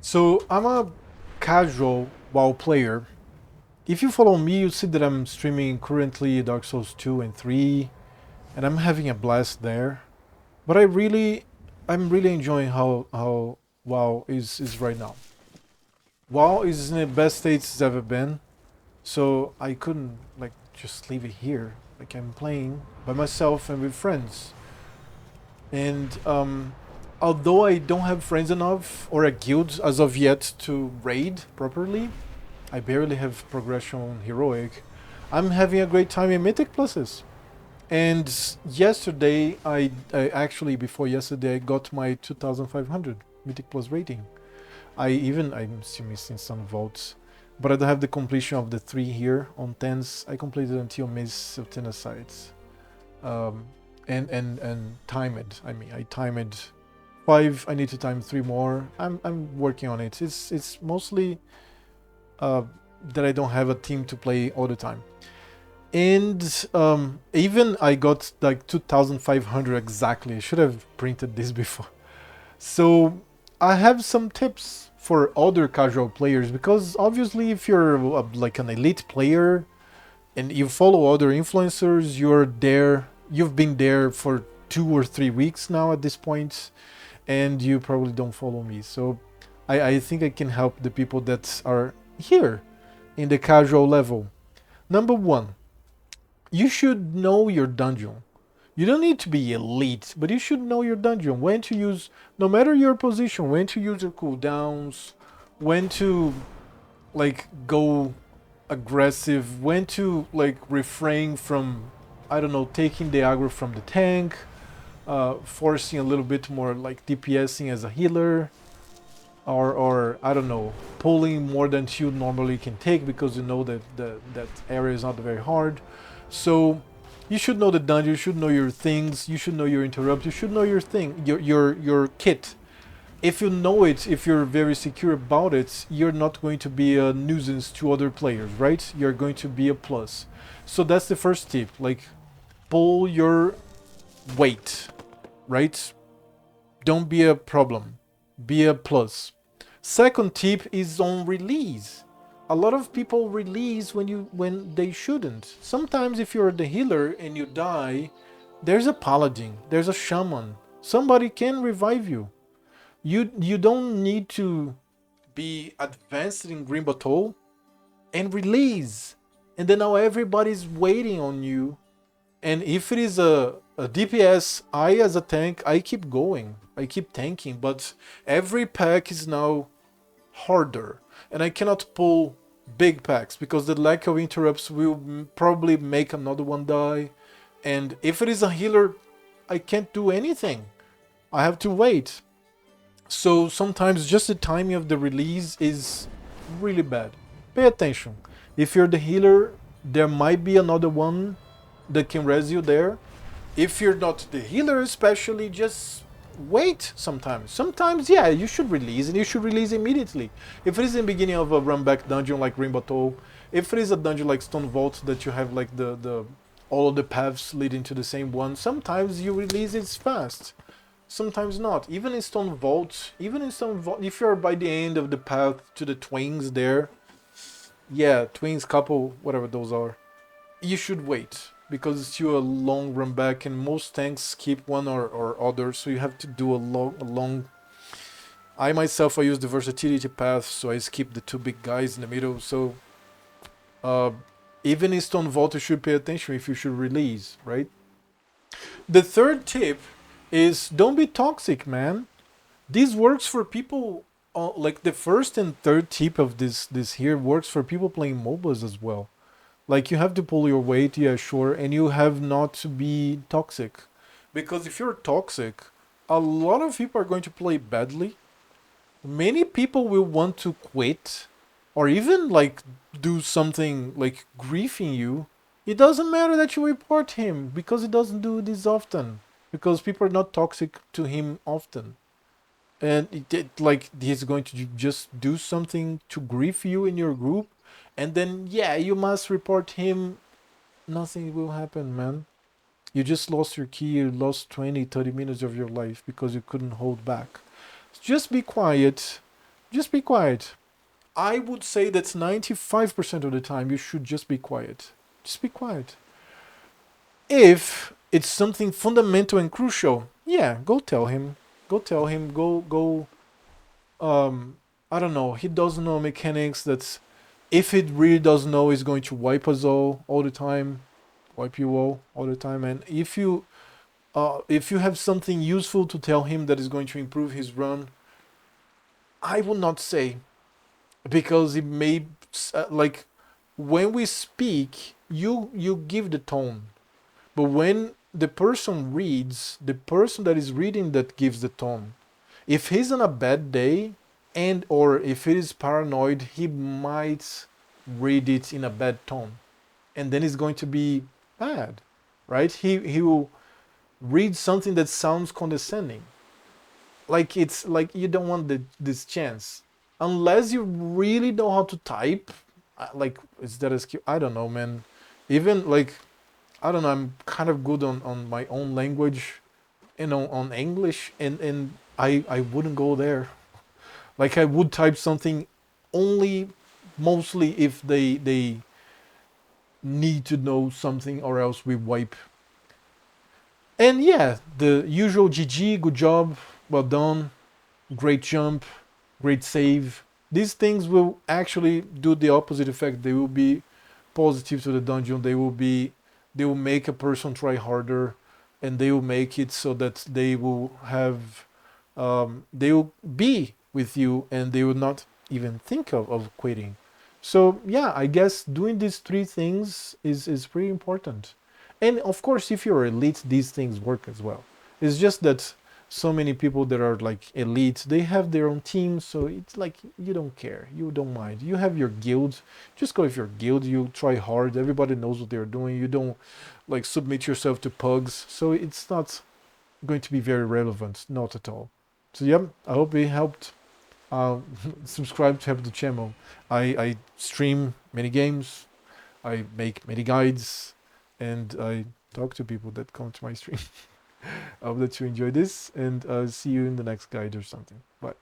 So I'm a casual WoW player. If you follow me, you see that I'm streaming currently Dark Souls 2 and 3, and I'm having a blast there. But I'm really enjoying how WoW is right now. WoW is in the best state it's ever been, so I couldn't like just leave it here. Like I'm playing by myself and with friends. And although I don't have friends enough or a guild as of yet to raid properly, I barely have progression on heroic. I'm having a great time in Mythic pluses. And yesterday, I actually before yesterday I got my 2,500 Mythic plus rating. I'm still missing some votes, but I don't have the completion of the three here on tens. I completed until Miss Siltenicides. Um, and time it. I mean, I timed five. I need to time three more. I'm working on it. It's mostly uh, that I don't have a team to play all the time. And even I got like 2,500 exactly. I should have printed this before. So I have some tips for other casual players because obviously if you're like an elite player and you follow other influencers, you're there. You've been there for 2 or 3 weeks now at this point, and you probably don't follow me. So I think I can help the people that are here in the casual level. Number one, you should know your dungeon. You don't need to be elite, but you should know your dungeon. When to use, no matter your position, when to use your cooldowns, when to like go aggressive, when to like refrain from, I don't know, taking the aggro from the tank, forcing a little bit more like DPSing as a healer, or I don't know, pulling more than you normally can take because you know that that area is not very hard. So you should know the dungeon, you should know your things, you should know your interrupt, you should know your thing, your kit. If you know it, if you're very secure about it, you're not going to be a nuisance to other players, right? You're going to be a plus. So that's the first tip. Like, pull your weight, right? Don't be a problem. Be a plus. Second tip is on release. A lot of people release when they shouldn't. Sometimes if you're the healer and you die, there's a paladin, there's a shaman. Somebody can revive you. You don't need to be advanced in Green Bottle and release. And then now everybody's waiting on you. And if it is a DPS, I as a tank, I keep going. I keep tanking, but every pack is now harder. And I cannot pull big packs because the lack of interrupts will probably make another one die. And if it is a healer, I can't do anything. I have to wait. So sometimes just the timing of the release is really bad. Pay attention. If you're the healer, there might be another one that can res you there. If you're not the healer, especially, just wait sometimes. Sometimes, yeah, you should release and you should release immediately. If it is in the beginning of a run back dungeon like Rainbow Toll, if it is a dungeon like Stone Vault that you have like the all of the paths leading to the same one, sometimes you release it fast. Sometimes not. Even in Stone Vault, if you're by the end of the path to the twins there, yeah, twins, couple, whatever those are, you should wait because it's still a long run back, and most tanks skip one or other, so you have to do a long. I myself I use the versatility path, so I skip the two big guys in the middle. So uh, even in Stone Vault, you should pay attention if you should release, right? The third tip is don't be toxic, man. This works for people. Like the first and third tip of this here works for people playing MOBAs as well. Like you have to pull your weight, yeah, sure, and you have not to be toxic, because if you're toxic, a lot of people are going to play badly. Many people will want to quit, or even like do something like griefing you. It doesn't matter that you report him because he doesn't do this often. Because people are not toxic to him often, and like he's going to just do something to grief you in your group, and then yeah, you must report him. Nothing will happen, man. You just lost your key, you lost 20, 30 minutes of your life because you couldn't hold back. Just be quiet, Just be quiet. I would say that's 95% of the time you should just be quiet. Just be quiet. If it's something fundamental and crucial, yeah, go tell him. Go tell him. Go. I don't know. He doesn't know mechanics. That's if he really doesn't know, he's going to wipe us all the time, wipe you all the time. And if you have something useful to tell him that is going to improve his run, I would not say, because it may like when we speak, you give the tone. But when the person reads, the person that is reading that gives the tone. If he's on a bad day and or if he is paranoid, he might read it in a bad tone. And then it's going to be bad. Right? He will read something that sounds condescending. Like it's like you don't want this chance. Unless you really know how to type. Like is that a skill? I don't know, man. Even like I don't know, I'm kind of good on my own language, on English, and I wouldn't go there. Like I would type something only mostly if they need to know something or else we wipe. And yeah, the usual GG, good job, well done, great jump, great save. These things will actually do the opposite effect. They will be positive to the dungeon. They will make a person try harder, and they will make it so that they will have they will be with you and they will not even think of quitting. So yeah, I guess doing these three things is pretty important. And of course, if you're elite, these things work as well. It's just that so many people that are like elite, they have their own teams, so it's like you don't care, you don't mind. You have your guild, just go with your guild. You try hard. Everybody knows what they're doing. You don't like submit yourself to pugs, so it's not going to be very relevant, not at all. So yeah, I hope it helped. Uh, Subscribe to help the channel. I stream many games. I make many guides, and I talk to people that come to my stream. I hope that you enjoy this, and see you in the next guide or something. Bye.